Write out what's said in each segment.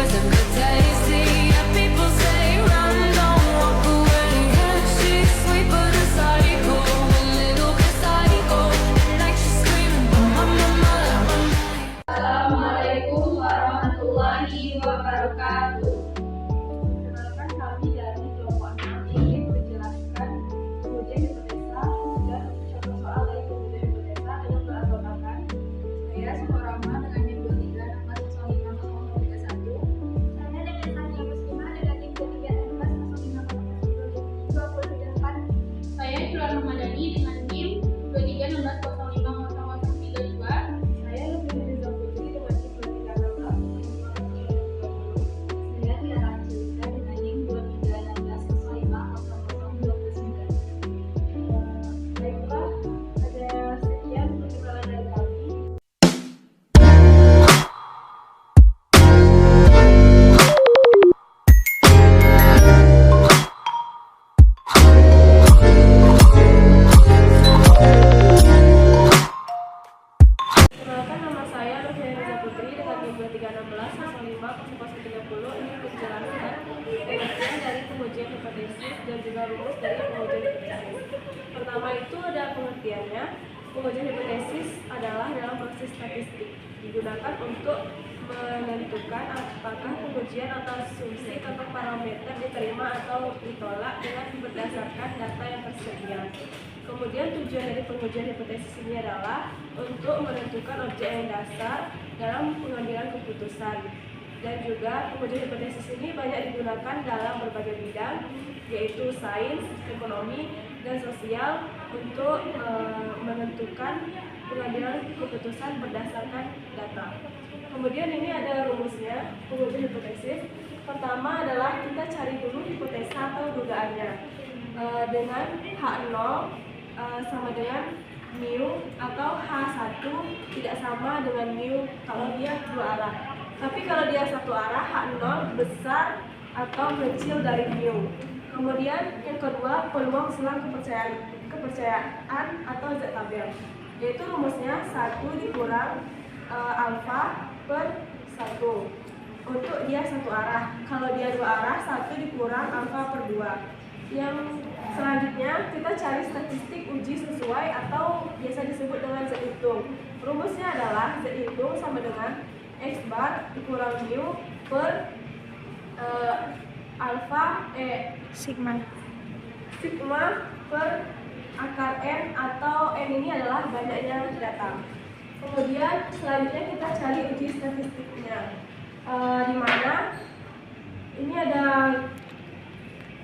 poison but tasty. Yeah, people say run, don't walk away. Yeah, she's sweet but a psycho, a little bit psycho. Like she's screaming, mama, mama, mama. Assalamualaikum warahmatullahi wabarakatuh. Perkenalkan, kami dari kelompok 6 ingin menjelaskan pengujian hipotesa dan contoh soal dari pengujian hipotesa dengan beranggotakan saya Sumarama dengan NIM 23 Saya dengan Tania Muslimah dengan NIM 23 Saya Iqral Ramadhani dengan NIM 2316050032. Saya Lutfi Rizal Putri dengan NIM 2316. Saya Tiara Angelika dengan NIM 2316050029. Baiklah, ada sekian perkenalan dari kami. Perkenalkan, nama saya Lutfi Rizal Putri dengan NIM 2316050030. Ini menjelaskan pengertian dari pengujian hipotesis dan juga rumus dari pengujian hipotesis. Pertama itu ada pengertiannya. Pengujian hipotesis adalah dalam proses statistik digunakan untuk menentukan apakah pengujian atau asumsi tentang parameter diterima atau ditolak dengan berdasarkan data yang tersedia. Kemudian tujuan dari pengujian hipotesis ini adalah untuk menentukan objek yang dasar dalam pengambilan keputusan. Dan juga pengujian hipotesis ini banyak digunakan dalam berbagai bidang, yaitu sains, ekonomi, dan sosial untuk menentukan pengambilan keputusan berdasarkan data. Kemudian ini ada rumusnya pengujian hipotesis. Pertama adalah kita cari dulu hipotesa atau dugaannya dengan H0 sama dengan mu atau H1 tidak sama dengan mu kalau dia dua arah. Tapi kalau dia satu arah, H0 besar atau kecil dari mu. Kemudian yang kedua, peluang selang kepercayaan atau Z tabel, yaitu rumusnya 1 dikurang alfa per 1 untuk dia satu arah. Kalau dia dua arah, 1 dikurang alfa per 2. Yang selanjutnya kita cari statistik uji sesuai atau biasa disebut dengan Z hitung. Rumusnya adalah Z hitung sama dengan X bar dikurang mu per sigma per akar N, atau N ini adalah banyaknya data. Kemudian selanjutnya kita cari uji statistiknya, di mana ini ada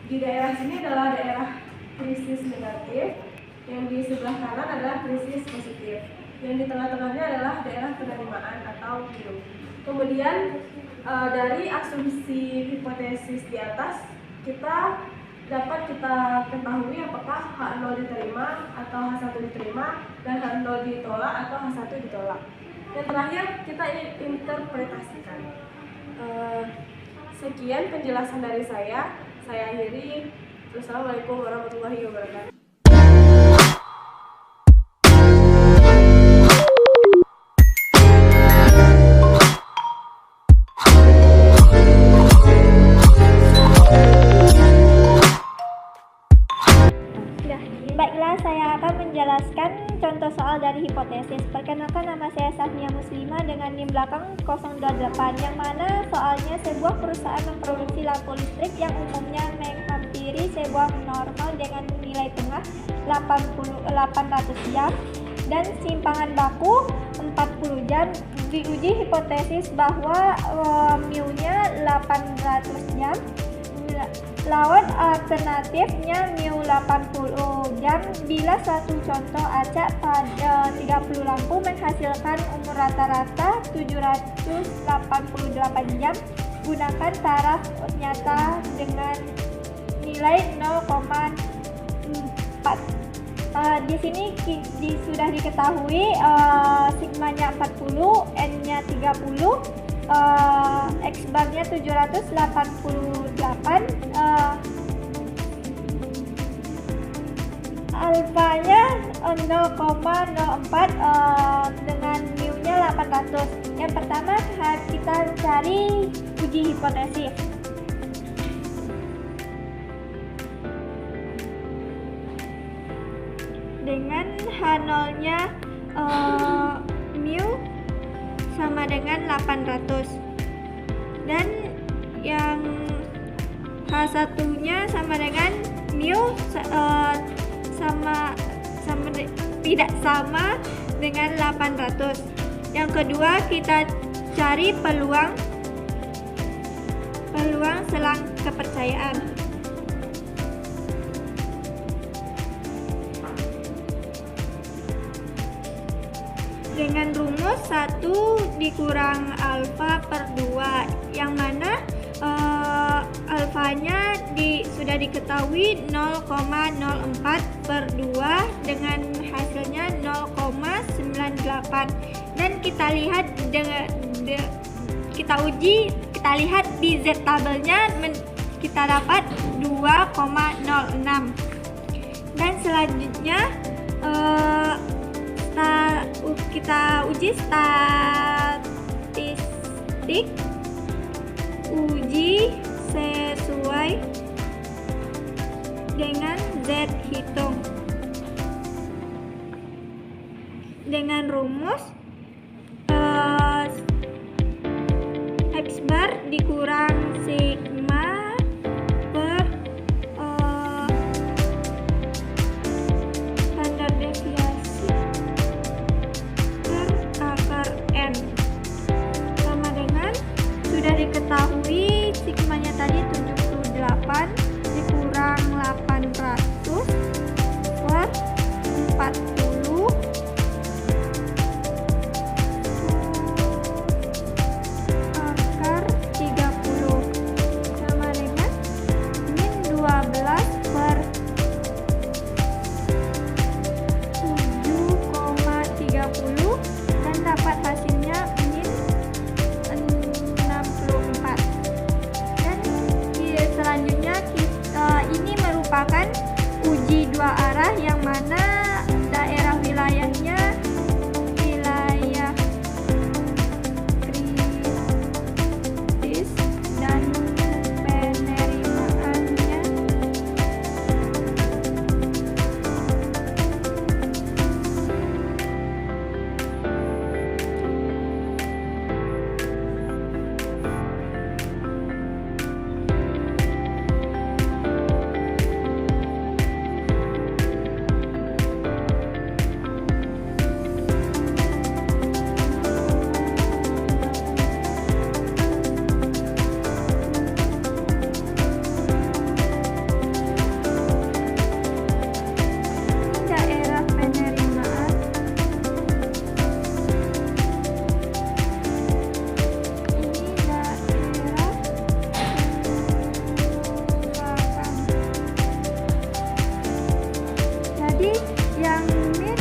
di daerah sini adalah daerah krisis negatif, yang di sebelah kanan adalah krisis positif, yang di tengah-tengahnya adalah daerah penerimaan atau mu. Kemudian dari asumsi hipotesis di atas dapat kita ketahui apakah H0 diterima atau H1 diterima dan H0 ditolak atau H1 ditolak. Yang terakhir kita interpretasikan. Sekian penjelasan dari saya akhiri. Wassalamualaikum warahmatullahi wabarakatuh. Baiklah, saya akan menjelaskan contoh soal dari hipotesis. Perkenalkan, nama saya Safnia Muslimah dengan NIM belakang 028, yang mana soalnya sebuah perusahaan memproduksi lampu listrik yang umumnya menghampiri sebuah normal dengan nilai tengah 800 jam dan simpangan baku 40 jam. Diuji hipotesis bahwa mu-nya 800 jam. Lawan alternatifnya mu 80 jam bila suatu contoh acak pada 30 lampu menghasilkan umur rata-rata 788 jam. Gunakan taraf nyata dengan nilai 0,4. Di sini sudah diketahui sigmanya 40, n-nya 30, X barnya 788, alfanya 0,04 dengan mu-nya 800. Yang pertama kita cari uji hipotesis. Dengan H0-nya mu sama dengan 800 dan yang H1-nya sama dengan mu tidak sama dengan 800. Yang kedua, kita cari peluang selang kepercayaan. Dengan rumus 1 dikurang alfa per 2, yang mana alfanya sudah diketahui 0,04 per 2 dengan hasilnya 0,98, dan kita lihat kita lihat di Z tabelnya kita dapat 2,06. Dan selanjutnya kita uji statistik, uji sesuai dengan Z hitung dengan rumus X bar dikurang sigma per standar deviasi per akar N sama dengan, sudah diketahui sigmanya tadi 78 dikurang 800 per 40 akar 30 sama dengan min 12 per 7,30 dan dapat hasilnya min 64. Dan selanjutnya ini merupakan uji dua arah, yang mana daerah wilayahnya wilayah kritis dan penerimaannya daerah penerimaan ini daerah belakang. Jadi yang min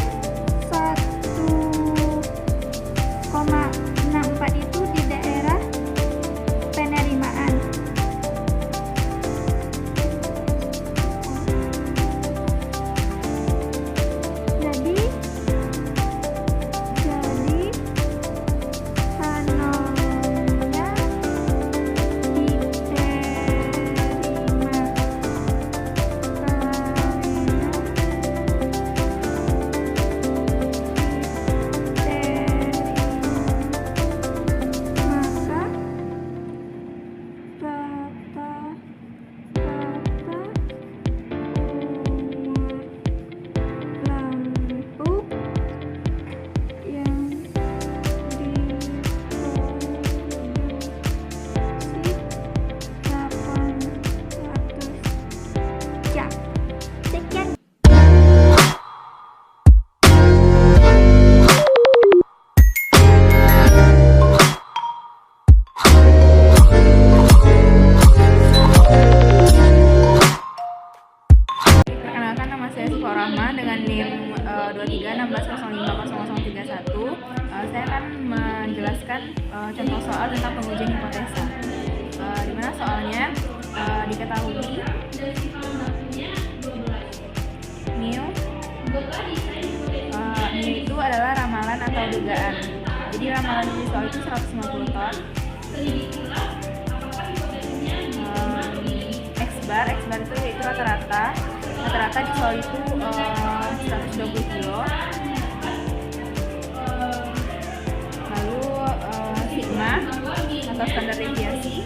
1,64 itu di daerah penerimaan. Jadi H0-nya diterima maka lampu yang diproduksi 800 jam. Sekian. Perkenalkan, nama saya Suko Rahma dengan NIM 2316050031. Saya akan menjelaskan contoh soal tentang pengujian hipotesa. Di mana soalnya diketahui mu itu adalah ramalan atau dugaan. Jadi ramalan di soal itu 150 ton. itu yaitu rata-rata di soal itu 120 kilo. Lalu sigma atau standar deviasi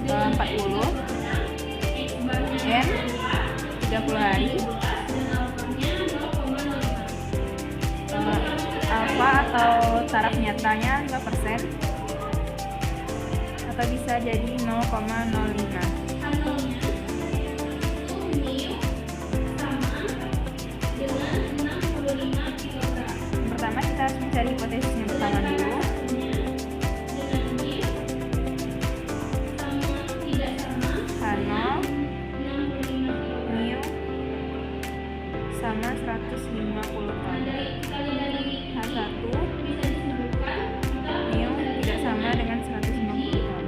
40, N 30 hari, alfa atau taraf nyatanya 5%, atau bisa jadi 0,05. Pertama kita harus mencari hipotesis yang pertama dulu. H0 mu sama 150 ton. H1 mu tidak sama dengan 150 ton.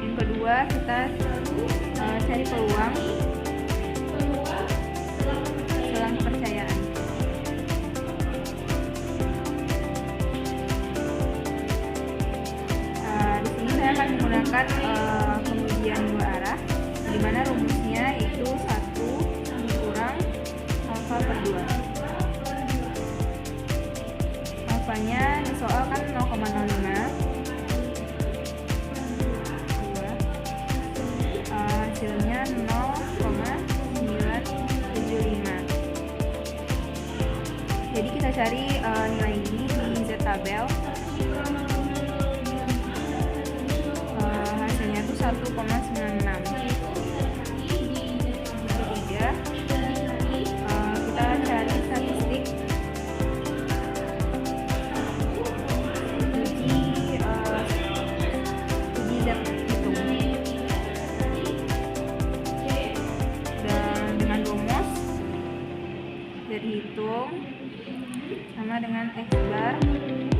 Yang kedua kita cari peluang selang kepercayaan. Di sini saya akan menggunakan pengujian dua arah, di mana rumusnya itu 1 dikurang alfa per 2. Alfanya di soal kan 0,05. Hasilnya 0,975. Jadi kita cari nilai ini di Z tabel. Hasilnya itu 1,96. Ketiga, kita cari statistik uji Z hitung. Dan dengan rumus Z hitung sama dengan X bar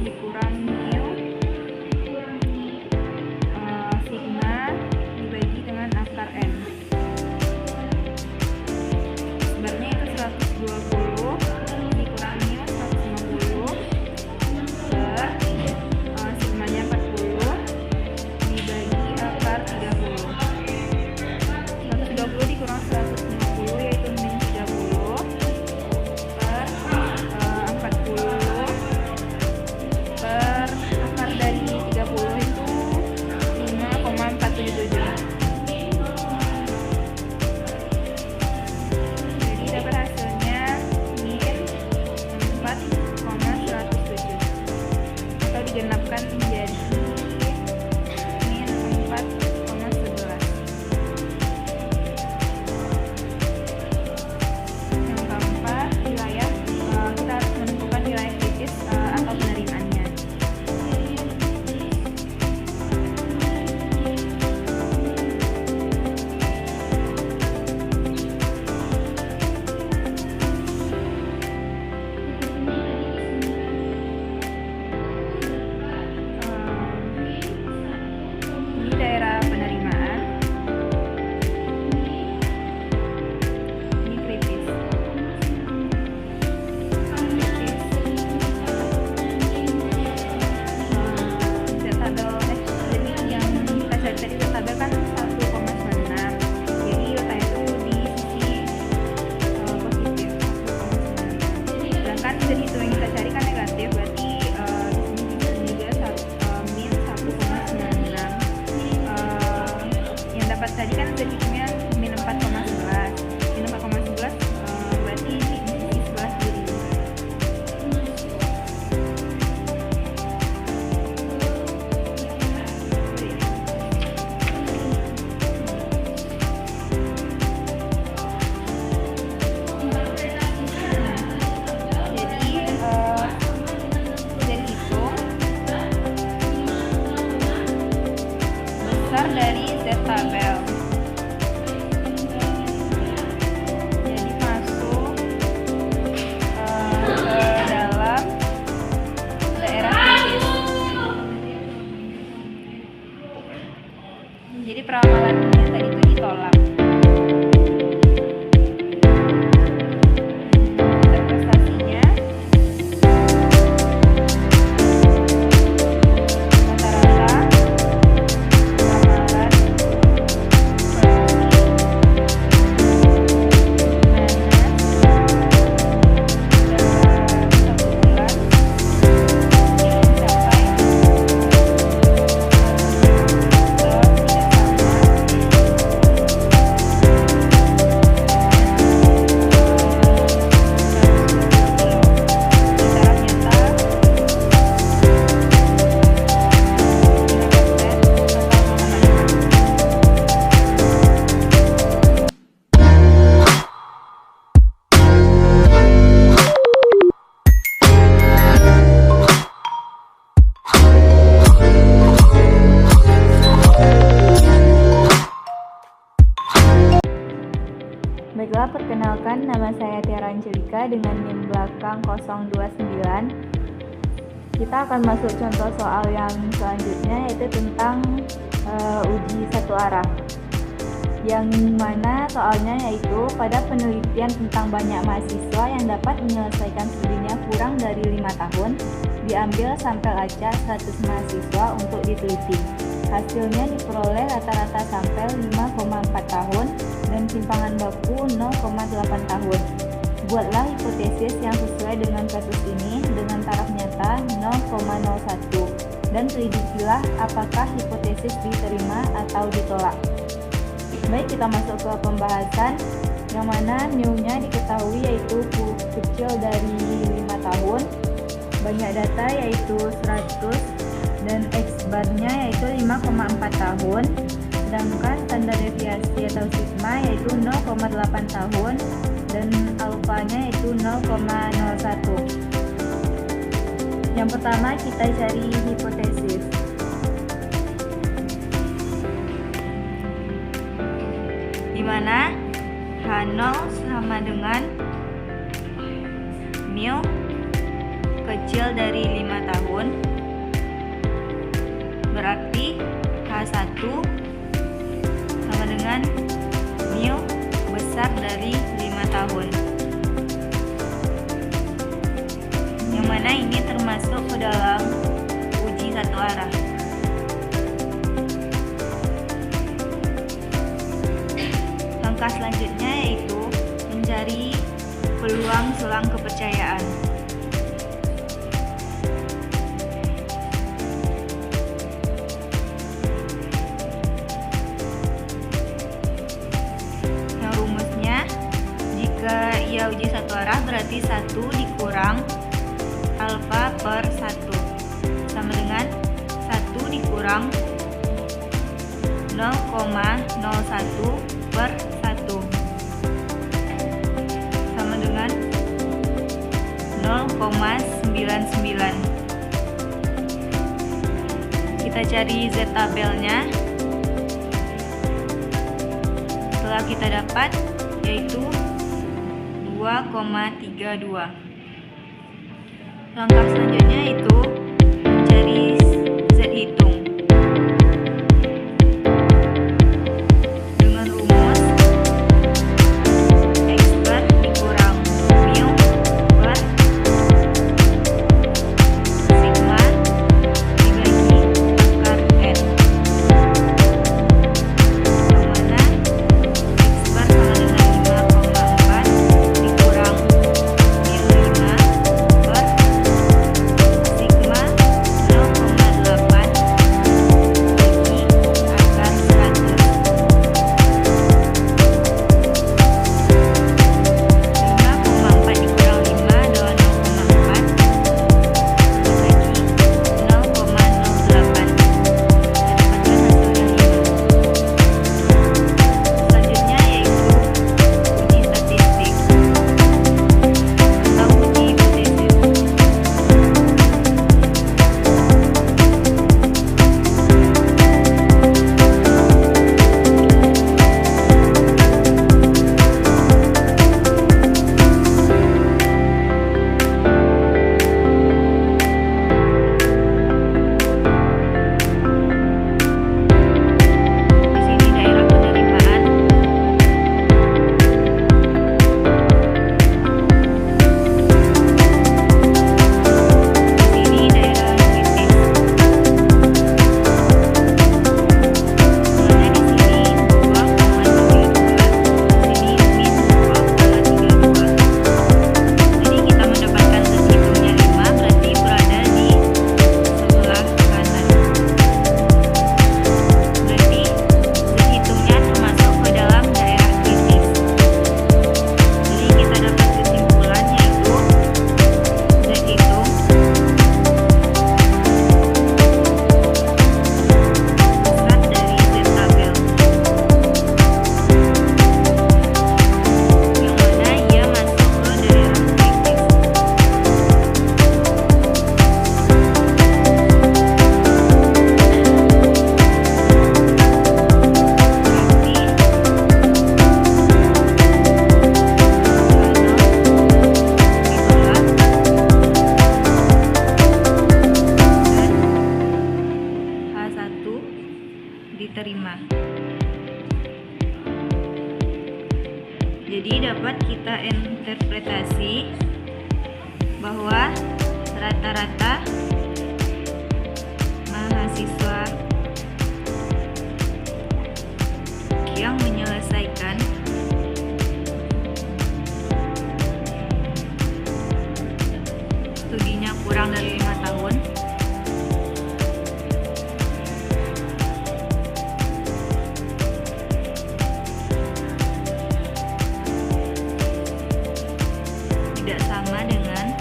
dikurang mu sigma dibagi dengan akar N. Sebenarnya itu 120 dikurang mu 150 per sigmanya 40 dibagi akar 30. 120 dikurang 150 yaitu min 30 per 40 per akar dari 30 itu 5,477. Jadi dapat hasilnya min 4,107 atau digenapkan menjadi min 4,11. Yang keempat, wilayah kita harus menentukan wilayah kritis atau penerimaannya. Ini daerah penerimaan. Ini kritis. Jadi yang kita cari tadi tabel kan 1,96. Jadi letaknya itu di sisi positif 1,96. Sedangkan dari itu yang kita cari kan negatif, berarti di sini juga min 1,96. Yang dapat tadi kan dari hitungnya min 4,11. Min 4,11 berarti di sisi sebelah kiri. Jadi hitung besar dari Z tabel. Jadi masuk ke dalam daerah kritis. Jadi peramalannya tadi itu ditolak. Prestasinya rata-rata ramalan Baiklah, perkenalkan, nama saya Tiara Angelika dengan NIM belakang 029. Kita akan masuk contoh soal yang selanjutnya, yaitu tentang uji satu arah. Yang mana soalnya yaitu pada penelitian tentang banyak mahasiswa yang dapat menyelesaikan studinya kurang dari 5 tahun, diambil sampel acak 100 mahasiswa untuk diteliti. Hasilnya diperoleh rata-rata sampel 5,4 tahun dan timpangan baku 0,8 tahun. Buatlah hipotesis yang sesuai dengan kasus ini dengan taraf nyata 0,01 dan selidikilah apakah hipotesis diterima atau ditolak. Baik, kita masuk ke pembahasan, yang mana mu-nya diketahui yaitu kecil dari 5 tahun, banyak data yaitu 100, dan X-bar-nya yaitu 5,4 tahun, sedangkan standar deviasi atau sigma yaitu 0,8 tahun, dan alfanya yaitu 0,01. Yang pertama kita cari hipotesis. Di mana H0 sama dengan mu kecil dari 5 tahun, berarti H1 sama dengan mu besar dari 5 tahun, yang mana ini termasuk ke dalam uji satu arah. Langkah selanjutnya yaitu mencari peluang selang kepercayaan. Yang rumusnya, jika ia uji satu arah berarti 1 dikurang alfa per 1 sama dengan 1 dikurang 0,01 per 1 sama dengan 0,99. Kita cari Z tabelnya. Setelah kita dapat yaitu 2,32. Langkah selanjutnya itu mencari Z hitung. Dengan rumus X bar dikurang mu per sigma dibagi akar N, yang mana X bar sama dengan 5,4 dikurang mu 5 per sigma diterima. Jadi dapat kita interpretasi bahwa rata-rata mahasiswa yang menyelesaikan studinya kurang dari 5 tahun tidak sama dengan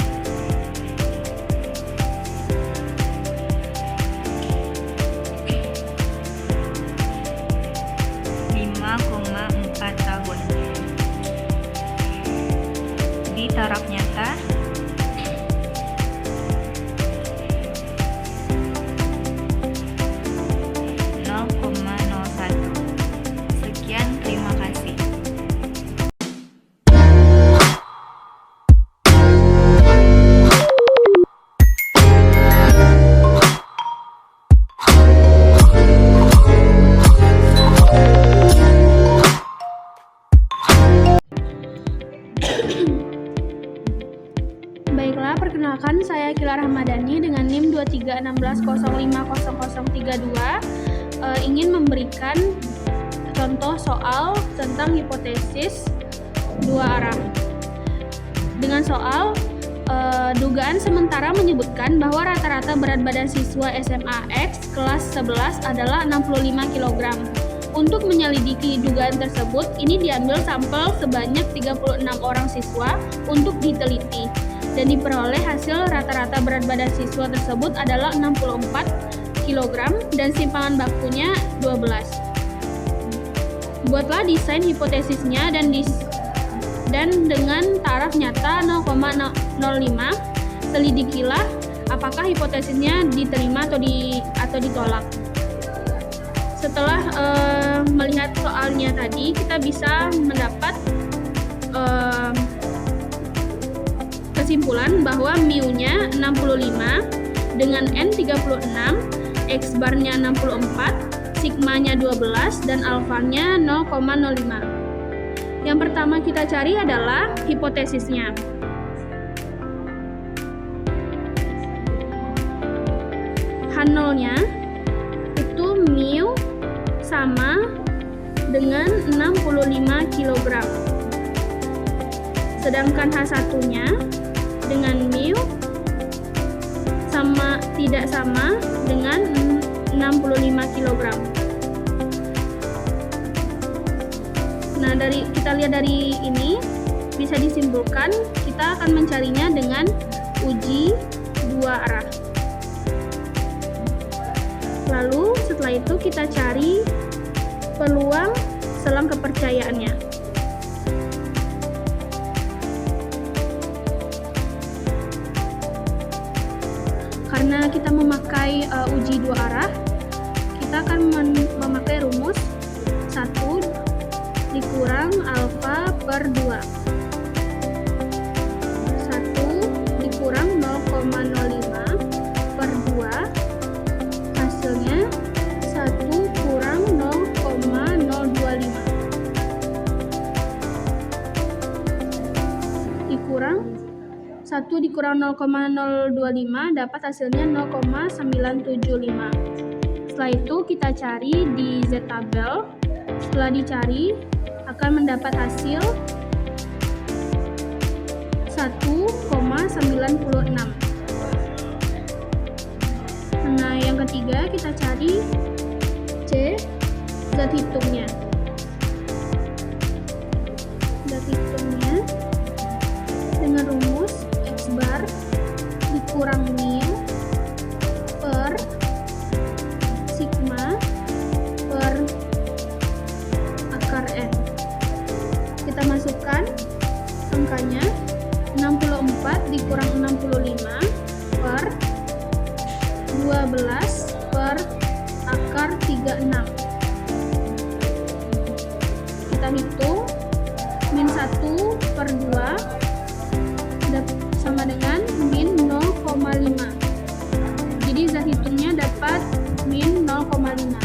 5,4 tahun. Di taraf nyata Sekian, terima kasih. Baiklah, perkenalkan saya Kila Rahmadani dengan NIM 2316050032 ingin memberikan contoh soal tentang hipotesis dua arah. Dengan soal dugaan sementara menyebutkan bahwa rata-rata berat badan siswa SMA X kelas 11 adalah 65 kg. Untuk menyelidiki dugaan tersebut, ini diambil sampel sebanyak 36 orang siswa untuk diteliti dan diperoleh hasil rata-rata berat badan siswa tersebut adalah 64 kg dan simpangan bakunya 12. Buatlah desain hipotesisnya dan dengan taraf nyata 0,05, selidikilah apakah hipotesisnya diterima atau ditolak. Setelah melihat soalnya tadi, kita bisa mendapat kesimpulan bahwa mu-nya 65 dengan n 36, x bar-nya 64, sigma-nya 12 dan alfa-nya 0,05. Yang pertama kita cari adalah hipotesisnya. H0-nya itu mu sama dengan 65 kg. Sedangkan H1-nya dengan mu tidak sama dengan 65 kg. Nah, kita lihat dari ini bisa disimpulkan kita akan mencarinya dengan uji dua arah. Lalu setelah itu kita cari peluang selang kepercayaannya. Karena kita memakai uji dua arah, kita akan memakai rumus 1 dikurang alfa per 2. 1 dikurang 0,05 per 2, hasilnya 1 kurang 0,025 dikurang 1 dikurang 0,025 dapat hasilnya 0,975. Setelah itu kita cari di Z tabel. Setelah dicari akan mendapat hasil 1,96. Nah, yang ketiga kita cari C, zat hitungnya. Zat hitungnya dengan rumus X bar dikurang mu per sigma per akar N. Kita masukkan angkanya 64 dikurang 65 per 12 per akar 36. Kita hitung min 1 per 2 sama dengan min 0,5. Jadi zat hitungnya dapat min 0,5.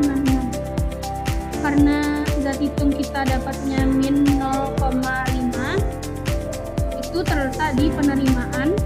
0,96. Karena zat hitung kita dapatnya min 0,5, itu terletak di penerimaan